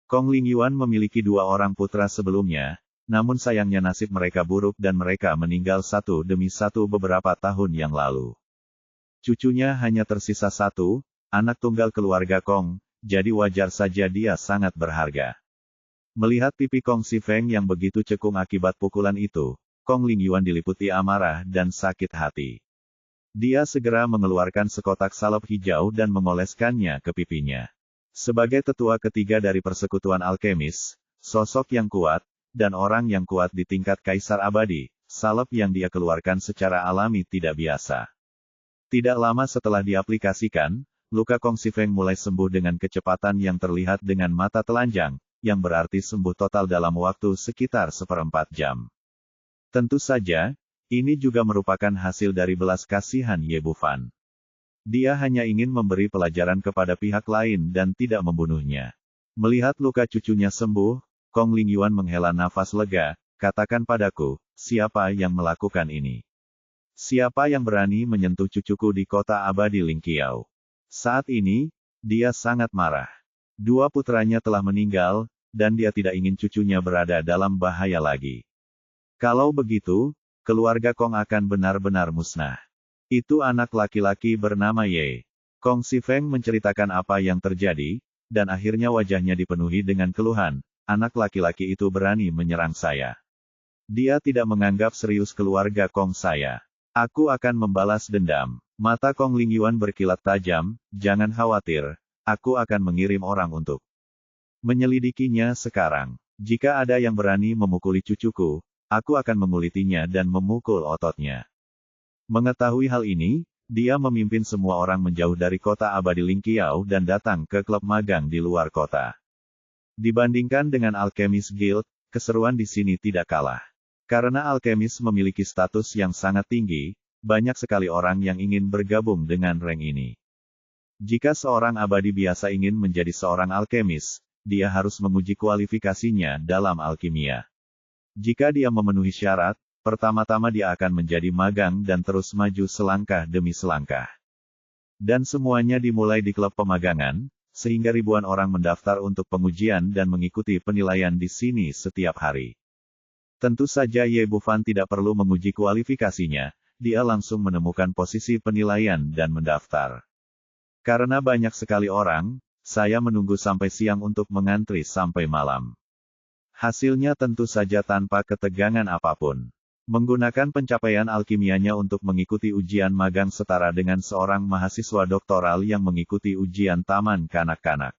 Kong Lingyuan memiliki dua orang putra sebelumnya, namun sayangnya nasib mereka buruk dan mereka meninggal satu demi satu beberapa tahun yang lalu. Cucunya hanya tersisa satu, anak tunggal keluarga Kong, jadi wajar saja dia sangat berharga. Melihat pipi Kong Xifeng yang begitu cekung akibat pukulan itu, Kong Lingyuan diliputi amarah dan sakit hati. Dia segera mengeluarkan sekotak salep hijau dan mengoleskannya ke pipinya. Sebagai tetua ketiga dari persekutuan alkemis, sosok yang kuat, dan orang yang kuat di tingkat kaisar abadi, salep yang dia keluarkan secara alami tidak biasa. Tidak lama setelah diaplikasikan, luka Kong Xifeng mulai sembuh dengan kecepatan yang terlihat dengan mata telanjang, yang berarti sembuh total dalam waktu sekitar 1/4 jam. Tentu saja, ini juga merupakan hasil dari belas kasihan Ye Bufan. Dia hanya ingin memberi pelajaran kepada pihak lain dan tidak membunuhnya. Melihat luka cucunya sembuh, Kong Lingyuan menghela nafas lega, katakan padaku, siapa yang melakukan ini? Siapa yang berani menyentuh cucuku di kota abadi Lingqiao? Saat ini, dia sangat marah. Dua putranya telah meninggal, dan dia tidak ingin cucunya berada dalam bahaya lagi. Kalau begitu, keluarga Kong akan benar-benar musnah. Itu anak laki-laki bernama Ye. Kong Xifeng menceritakan apa yang terjadi, dan akhirnya wajahnya dipenuhi dengan keluhan, anak laki-laki itu berani menyerang saya. Dia tidak menganggap serius keluarga Kong saya. Aku akan membalas dendam. Mata Kong Lingyuan berkilat tajam, jangan khawatir, aku akan mengirim orang untuk menyelidikinya sekarang. Jika ada yang berani memukuli cucuku, aku akan mengulitinya dan memukul ototnya. Mengetahui hal ini, dia memimpin semua orang menjauh dari kota abadi Lingqiao dan datang ke klub magang di luar kota. Dibandingkan dengan Alchemist Guild, keseruan di sini tidak kalah. Karena Alchemist memiliki status yang sangat tinggi, banyak sekali orang yang ingin bergabung dengan rank ini. Jika seorang abadi biasa ingin menjadi seorang alkemis, dia harus menguji kualifikasinya dalam alkimia. Jika dia memenuhi syarat, pertama-tama dia akan menjadi magang dan terus maju selangkah demi selangkah. Dan semuanya dimulai di klub pemagangan, sehingga ribuan orang mendaftar untuk pengujian dan mengikuti penilaian di sini setiap hari. Tentu saja Ye Bufan tidak perlu menguji kualifikasinya, dia langsung menemukan posisi penilaian dan mendaftar. Karena banyak sekali orang, saya menunggu sampai siang untuk mengantri sampai malam. Hasilnya tentu saja tanpa ketegangan apapun. Menggunakan pencapaian alkimianya untuk mengikuti ujian magang setara dengan seorang mahasiswa doktoral yang mengikuti ujian taman kanak-kanak.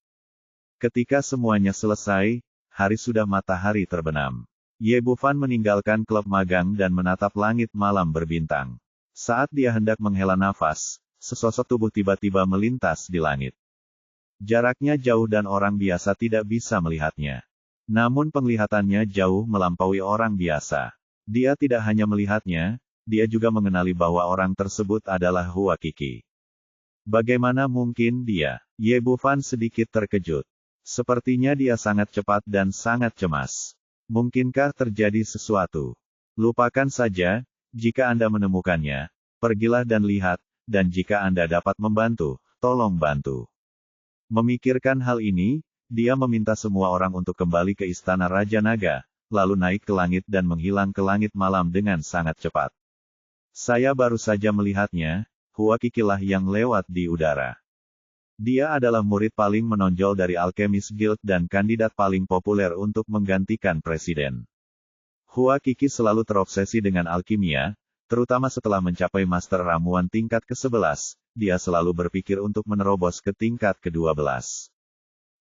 Ketika semuanya selesai, hari sudah matahari terbenam. Ye Bufan meninggalkan klub magang dan menatap langit malam berbintang. Saat dia hendak menghela nafas, sesosok tubuh tiba-tiba melintas di langit. Jaraknya jauh dan orang biasa tidak bisa melihatnya. Namun penglihatannya jauh melampaui orang biasa. Dia tidak hanya melihatnya, dia juga mengenali bahwa orang tersebut adalah Hua Qi. Bagaimana mungkin dia? Ye Bufan sedikit terkejut. Sepertinya dia sangat cepat dan sangat cemas. Mungkinkah terjadi sesuatu? Lupakan saja, jika Anda menemukannya, pergilah dan lihat, dan jika Anda dapat membantu, tolong bantu. Memikirkan hal ini, dia meminta semua orang untuk kembali ke istana Raja Naga, lalu naik ke langit dan menghilang ke langit malam dengan sangat cepat. Saya baru saja melihatnya, Hua Qi lah yang lewat di udara. Dia adalah murid paling menonjol dari Alchemist Guild dan kandidat paling populer untuk menggantikan presiden. Hua Qixi selalu terobsesi dengan alkimia, terutama setelah mencapai master ramuan tingkat ke-11, dia selalu berpikir untuk menerobos ke tingkat ke-12.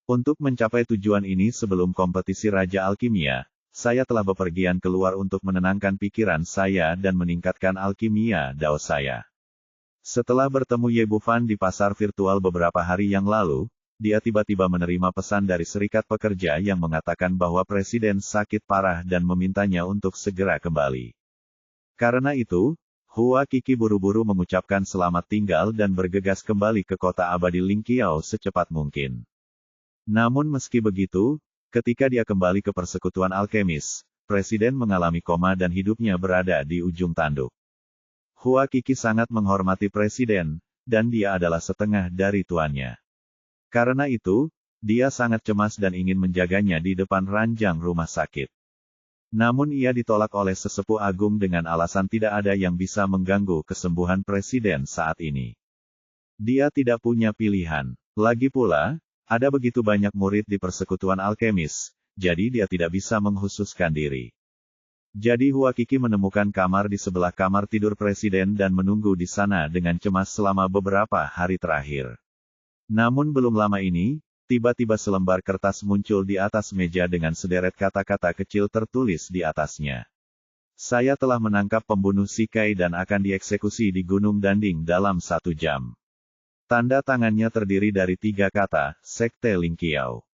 Untuk mencapai tujuan ini sebelum kompetisi Raja Alkimia, saya telah bepergian keluar untuk menenangkan pikiran saya dan meningkatkan alkimia Dao saya. Setelah bertemu Ye Bufan di pasar virtual beberapa hari yang lalu, dia tiba-tiba menerima pesan dari serikat pekerja yang mengatakan bahwa presiden sakit parah dan memintanya untuk segera kembali. Karena itu, Hua Qixi buru-buru mengucapkan selamat tinggal dan bergegas kembali ke kota abadi Lingqiao secepat mungkin. Namun meski begitu, ketika dia kembali ke persekutuan alkemis, presiden mengalami koma dan hidupnya berada di ujung tanduk. Hua Qixi sangat menghormati presiden, dan dia adalah setengah dari tuannya. Karena itu, dia sangat cemas dan ingin menjaganya di depan ranjang rumah sakit. Namun ia ditolak oleh sesepuh agung dengan alasan tidak ada yang bisa mengganggu kesembuhan presiden saat ini. Dia tidak punya pilihan. Lagi pula, ada begitu banyak murid di persekutuan alkemis, jadi dia tidak bisa menghususkan diri. Jadi Hua Qixi menemukan kamar di sebelah kamar tidur presiden dan menunggu di sana dengan cemas selama beberapa hari terakhir. Namun belum lama ini, tiba-tiba selembar kertas muncul di atas meja dengan sederet kata-kata kecil tertulis di atasnya. Saya telah menangkap pembunuh Shikai dan akan dieksekusi di Gunung Danding dalam 1 jam. Tanda tangannya terdiri dari 3 kata, Sekte Lingqiao.